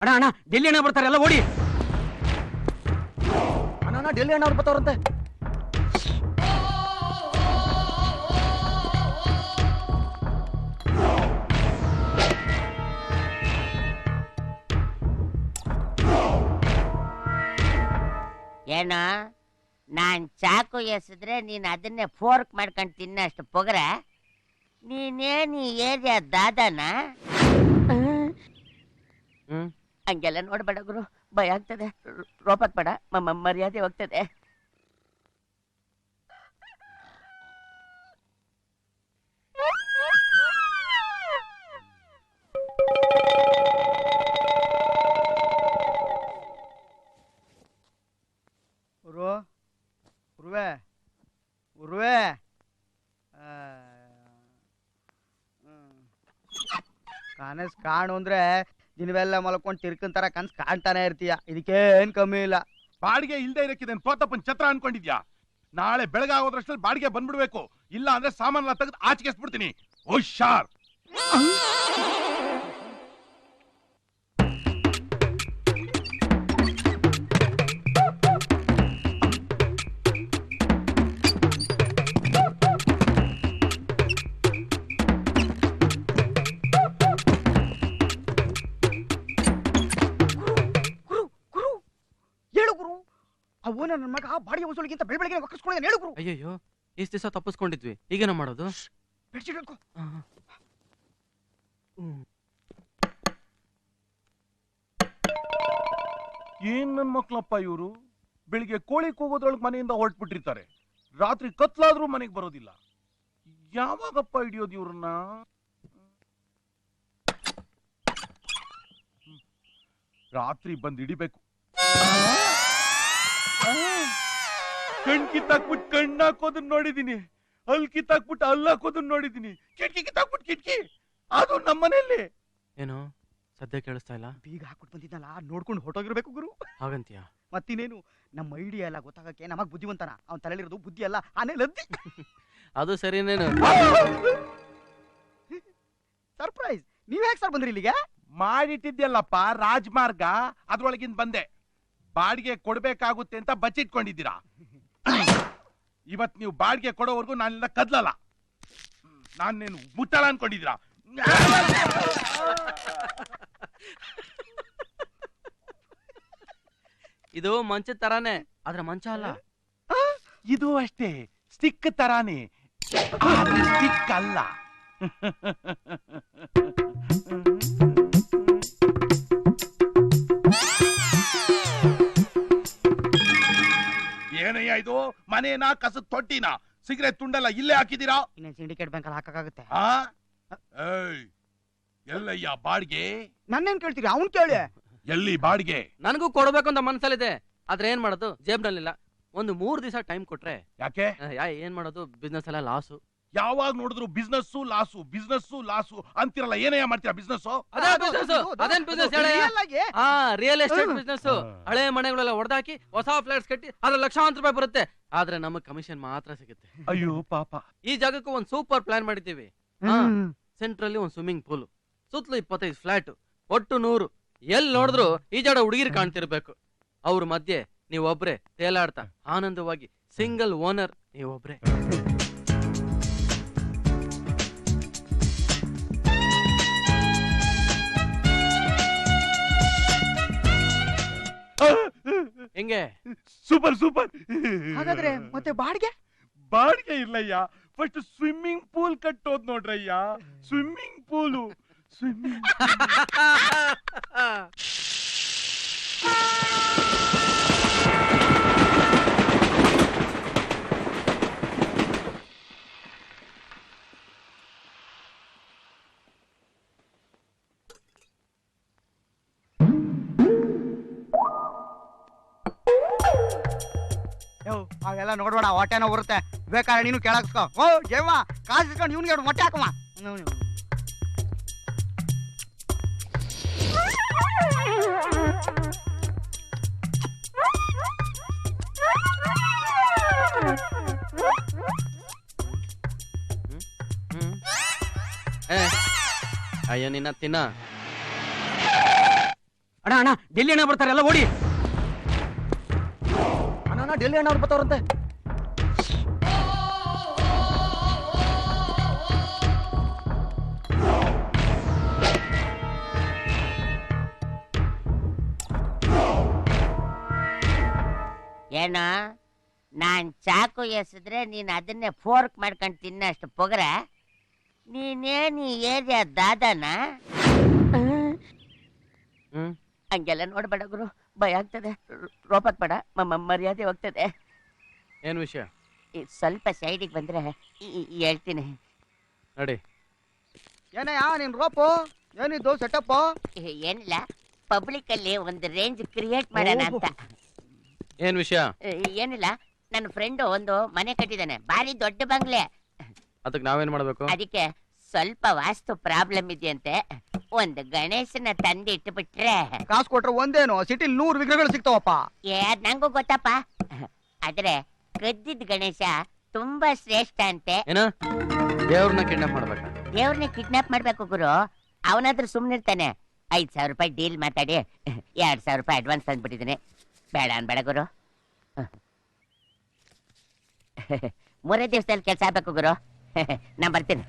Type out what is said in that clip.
ಅಣ್ಣ ಅಣ್ಣ ಡೆಲ್ಲಿ ಅಣ್ಣ ಬರ್ತಾರೆ, ಎಲ್ಲ ಓಡಿ. ಅಣ್ಣ ಡೆಲ್ಲಿ ಅಣ್ಣ ಅವ್ರು ಬರ್ತಾವ್ರಂತೆ. ಏನ ನಾನ್ ಚಾಕು ಎಸಿದ್ರೆ ನೀನ್ ಅದನ್ನೇ ಫೋರ್ಕ್ ಮಾಡ್ಕೊಂಡು ತಿನ್ನಷ್ಟು ಪೊಗರ. ನೀನೇನು ಏರಿಯಾ ದಾದಾನ? ಹಂಗೆಲ್ಲ ನೋಡ್ಬೇಡ ಗುರು, ಭಯ ಆಗ್ತದೆ. ರೋಪತ್ ಬೇಡ, ಮರ್ಯಾದೆ ಹೋಗ್ತದೆ. ಉರ್ವೆ ಕನಸ್ ಕಾಣು ಅಂದ್ರೆ ದಿನವೆಲ್ಲ ಮಲ್ಕೊಂಡು ತಿರ್ಕಂತಾರ ಕನ್ಸ್ ಕಾಣ್ತಾನೆ ಇರ್ತೀಯ. ಇದಕ್ಕೇನ್ ಕಮ್ಮಿ ಇಲ್ಲ. ಬಾಡಿಗೆ ಇಲ್ದೇ ಇರಕ್ಕಿದೇನು ಪೋತಪ್ಪನ್ ಛತ್ರ ಅನ್ಕೊಂಡಿದ್ಯಾ? ನಾಳೆ ಬೆಳಗಾಗೋದ್ರಷ್ಟಲ್ಲಿ ಬಾಡಿಗೆ ಬಂದ್ಬಿಡ್ಬೇಕು, ಇಲ್ಲ ಅಂದ್ರೆ ಸಾಮಾನೆಲ್ಲ ತೆಗೆದು ಆಚೆಗೆ ಎಸ್ಬಿಡ್ತೀನಿ. ಹುಷಾರ್. ಅವನ ನನ್ನ ಮಗ ಬಾಡಿಗೆ ವಸೂಲಿಗಿಂತ ಬೆಳಬೆಳಗ್ಗೆ ಒಕ್ಕಿಸ್ಕೊಳ್ಳೋದು ಹೇಳು ಗುರು. ಅಯ್ಯಯ್ಯೋ, ಇಷ್ಟು ದಿವಸ ತಪ್ಪಿಸ್ಕೊಂಡಿದ್ವಿ, ಈಗೇನ ಮಾಡೋದು? ಬೆಡ್ಶೀಟ್ ಹೇಳ್ಕೊ. ಏನ್ ನನ್ ಮಕ್ಳಪ್ಪ ಇವರು, ಬೆಳಿಗ್ಗೆ ಕೋಳಿ ಕೂಗೋದ್ರೊಳಗೆ ಮನೆಯಿಂದ ಹೊರಟ್ಬಿಟ್ಟಿರ್ತಾರೆ, ರಾತ್ರಿ ಕತ್ಲಾದ್ರೂ ಮನೆಗೆ ಬರೋದಿಲ್ಲ. ಯಾವಾಗಪ್ಪ ಹಿಡಿಯೋದು ಇವ್ರನ್ನ? ರಾತ್ರಿ ಬಂದು ಹಿಡಿಬೇಕು. ಕಣ್ ಕಿತ್ತಾಕ್ಬಿಟ್ಟು ಕಣ್ಣು ಹಾಕೋದನ್ನ ನೋಡಿದೀನಿ, ಹಲ್ ಕಿತ್ತಾಕ್ಬಿಟ್ಟು ಹಲ್ಲು ಹಾಕೋದನ್ನ ನೋಡಿದೀನಿ, ಕಿಟಕಿ ಕಿತ್ತಾಕ್ಬಿಟ್ಟು ಕಿಟಕಿ, ಅದು ನಮ್ಮನೇಲಿ. ಏನು ಸದ್ಯ ಕೇಳಿಸ್ತಾ ಇಲ್ಲ? ಬೀಗ ಹಾಕ್ಬಿಟ್ಟು ಬಂದಿದ್ನಲ್ಲ, ನೋಡ್ಕೊಂಡು ಹೊಟ್ಟೋಗಿರ್ಬೇಕು ಗುರು. ಹಾಗಂತೀಯ? ಮತ್ತಿನೇನು, ನಮ್ಮ ಐಡಿಯಾ ಎಲ್ಲ ಗೊತ್ತಾಗಕ್ಕೆ ನಮಗ್ ಬುದ್ಧಿವಂತನ, ಅವ್ನ ತಲೆಲಿರೋದು ಬುದ್ಧಿ ಅಲ್ಲ, ಆನೆ ಲದ್ದಿ. ಅದು ಸರಿನೇನು. ಸರ್ಪ್ರೈಸ್. ನೀವ್ ಹೇಗೆ ಸರ್ ಬಂದ್ರಿ ಇಲ್ಲಿಗೆ? ಮಾಡಿಟ್ಟಿದ್ಯಲ್ಲಪ್ಪ ರಾಜಮಾರ್ಗ, ಅದ್ರೊಳಗಿಂದ ಬಂದೆ. ಬಾಡಿಗೆ ಕೊಡ್ಬೇಕಾಗುತ್ತೆ ಅಂತ ಬಚ್ಚಿಟ್ಕೊಂಡಿದ್ದೀರಾ. ಇವತ್ ನೀವು ಬಾಡಿಗೆ ಕೊಡೋವರೆಗೂ ನಾನಿಂದ ಕದ್ಲಲ್ಲ. ನಾನೇನು ಮುಟ್ಟಲ್ಲ ಅನ್ಕೊಂಡಿದ್ದೀರಾ? ಇದು ಮಂಚದ ತರಾನೇ, ಆದ್ರೆ ಮಂಚ ಅಲ್ಲ. ಇದು ಅಷ್ಟೇ, ಸ್ಟಿಕ್ ತರಾನೇ, ಸ್ಟಿಕ್ ಅಲ್ಲ. ಏನಯ್ಯ ಇದು? ಮನೇನಾ ಕಸದ ತೊಟ್ಟಿನ? ಸಿಗರೇಟ್ ತುಂಡೆಲ್ಲ ಇಲ್ಲೇ ಹಾಕಿದೀರಾ? ಇನ್ನೇನ್ ಸಿಂಡಿಕೇಟ್ ಬ್ಯಾಂಕ್ ಅಲ್ಲಿ ಹಾಕಕ್ಕಾಗುತ್ತೆ? ಎಲ್ಲಯ್ಯ ಬಾಡಿಗೆ? ನನ್ನೇನ್ ಕೇಳ್ತೀರಿ, ಅವ್ನ್ ಕೇಳಿ. ಎಲ್ಲಿ ಬಾಡಿಗೆ? ನನಗೂ ಕೊಡ್ಬೇಕು ಅಂತ ಮನಸ್ಸಲ್ಲಿದೆ, ಆದ್ರೆ ಏನ್ ಮಾಡೋದು, ಜೇಬ್ನಲ್ಲಿಲ್ಲ. ಒಂದು 3 ದಿವಸ ಟೈಮ್ ಕೊಟ್ರೆ. ಯಾಕೆ? ಏನ್ ಮಾಡೋದು, ಬಿಸ್ನೆಸ್ ಎಲ್ಲ ಲಾಸು. ಯಾವಾಗ ನೋಡಿದ್ರು ಬಿಸ್ನೆಸ್ಸು ಲಾಸು, ಬಿಸ್ನೆಸ್ಸು ಲಾಸು ಅಂತಿರಲ್ಲ. ಏನಯ್ಯ ಮಾಡ್ತೀರಾ ಬಿಸ್ನೆಸ್? ಅದೇನ್ ಬಿಸ್ನೆಸ್? Real estate business. ಹಳೆ ಮನೆಗಳೆಲ್ಲ ಹೊಡೆದಾಕಿ ಹೊಸ ಫ್ಲಾಟ್ಸ್ ಕಟ್ಟಿ ಅದ್ರ ಲಕ್ಷಾಂತರ ರೂಪಾಯಿ ಬರುತ್ತೆ, ಆದ್ರೆ ನಮಗ್ ಕಮಿಷನ್ ಮಾತ್ರ ಸಿಗುತ್ತೆ. ಅಯ್ಯೋ ಪಾಪ. ಈ ಜಾಗಕ್ಕೂ ಒಂದ್ ಸೂಪರ್ ಪ್ಲಾನ್ ಮಾಡಿದ್ದೀವಿ. ಸೆಂಟ್ರಲ್ಲಿ ಒಂದ್ ಸ್ವಿಮ್ಮಿಂಗ್ ಪೂಲ್, ಸುತ್ತಲೂ 25 ಫ್ಲಾಟ್, ಒಟ್ಟು 100. ಎಲ್ಲಿ ನೋಡಿದ್ರು ಈ ಜಾಡ ಹುಡುಗಿರು ಕಾಣ್ತಿರ್ಬೇಕು. ಅವ್ರ ಮಧ್ಯೆ ನೀವೊಬ್ರೆ ತೇಲಾಡ್ತಾ ಆನಂದವಾಗಿ, ಸಿಂಗಲ್ ಓನರ್ ನೀವೊಬ್ರೆ. ಹೆಂಗೆ? Super super. ಹಾಗಾದ್ರೆ ಮತ್ತೆ ಬಾಡಿಗೆ? ಬಾಡಿಗೆ ಇಲ್ಲಯ್ಯ, ಫಸ್ಟ್ ಸ್ವಿಮ್ಮಿಂಗ್ ಪೂಲ್ ಕಟ್ಟೋದ್ ನೋಡ್ರಯ್ಯ. Swimming pool, swimming. ಅವೆಲ್ಲ ನೋಡ್ಬೇಡ, ಹೊಟ್ಟೆನ ಬರುತ್ತೆ. ಬೇಕಾದ್ರೆ ನೀನು ಕೇಳಕ್ಸ್ಕೋ. ಓ ಜಯಮ್ಮ, ಕಾಸು ಇಸ್ಕೊಂಡು ಇವ್ನಿಗೆ ಮೊಟ್ಟೆ ಹಾಕಮ್ಮ. ಅಯ್ಯೋ ನಿನ್ನ ತಿನ್ನ. ಅಣ್ಣ ಅಣ್ಣ ಡೆಲ್ಲಿ ಅಣ್ಣ ಬರ್ತಾರೆ ಎಲ್ಲ ಓಡಿ. ಅಣ್ಣ ಡೆಲ್ಲಿ ಅಣ್ಣ ಅವ್ರು ಬರ್ತಾವ್ರಂತೆ. ಏನೋ ನಾನ್ ಚಾಕು ಎಸಿದ್ರೆ ನೀನ್ ಅದನ್ನೇ ಫೋರ್ಕ್ ಮಾಡ್ಕೊಂಡು ತಿನ್ನಷ್ಟು ಪೊಗರ. ನೀನೇನ್ ಈ ಏರಿಯಾ ದಾದಾನ? ಹ್ಮ್ ಹಂಗೆಲ್ಲ ನೋಡ್ಬೇಡ ಗುರು, ಭಯ ಆಗ್ತದೆ. ರೋಪಕ್ ಬೇಡ, ಮರ್ಯಾದೆ ಹೋಗ್ತದೆ. ಏನ್ ವಿಷಯ? ಸ್ವಲ್ಪ ಸೈಡಿಗೆ ಬಂದ್ರೆ ಹೇಳ್ತೀನಿ. ನಡಿ. ಏನಯ್ಯ ನಿನ್ ರೋಪು ಏನಿದ್ದು ಸೆಟಪ್? ಏನಿಲ್ಲ, ಪಬ್ಲಿಕ್ ಅಲ್ಲಿ ಒಂದು ರೇಂಜ್ ಕ್ರಿಯೇಟ್ ಮಾಡೋಣ ಅಂತ. ಏನ್ ವಿಷಯ? ಏನಿಲ್ಲ, ನನ್ನ ಫ್ರೆಂಡ್ ಒಂದು ಮನೆ ಕಟ್ಟಿದಾನೆ, ಭಾರಿ ದೊಡ್ಡ ಬಂಗ್ಲೆ. ಅದಕ್ಕೆ ನಾವೇನ್ ಮಾಡ್ಬೇಕು? ಅದಕ್ಕೆ ಸ್ವಲ್ಪ ವಾಸ್ತು ಪ್ರಾಬ್ಲಮ್ ಇದೆಯಂತೆ. ಒಂದು ಗಣೇಶನ ತಂದು ಇಟ್ಬಿಟ್ರೆ ಕಾಸು ಕೊಟ್ರೆ ಒಂದೇನು ಸಿಟಿ 100 ವಿಗ್ರಹಗಳು ಸಿಗ್ತಾವಪ್ಪ. ಅದ್ ನಂಗೂ ಗೊತ್ತಪ್ಪ. ಆದ್ರೆ ಕದ್ದಿದ್ ಗಣೇಶ ತುಂಬಾ ಶ್ರೇಷ್ಠ ಅಂತೆ. ಏನ ದೇವ್ರನ್ನ ಕಿಡ್ನಾಪ್ ಮಾಡ್ಬೇಕ? ದೇವ್ರನ್ನ ಕಿಡ್ನಾಪ್ ಮಾಡ್ಬೇಕು ಗುರು. ಅವನಾದ್ರೂ ಸುಮ್ನಿರ್ತಾನೆ. 5,000 ರೂಪಾಯಿ ಡೀಲ್ ಮಾತಾಡಿ 2,000 ರೂಪಾಯಿ ಅಡ್ವಾನ್ಸ್ ತಂದ್ಬಿಟ್ಟಿದ್ದೀನಿ. ಬೇಡ ಅನ್ಬೇಡ ಗುರು. 3 ದಿವಸದಲ್ಲಿ ಕೆಲಸ ಆಗ್ಬೇಕು ಗುರು. ನಾ ಬರ್ತೀನಿ.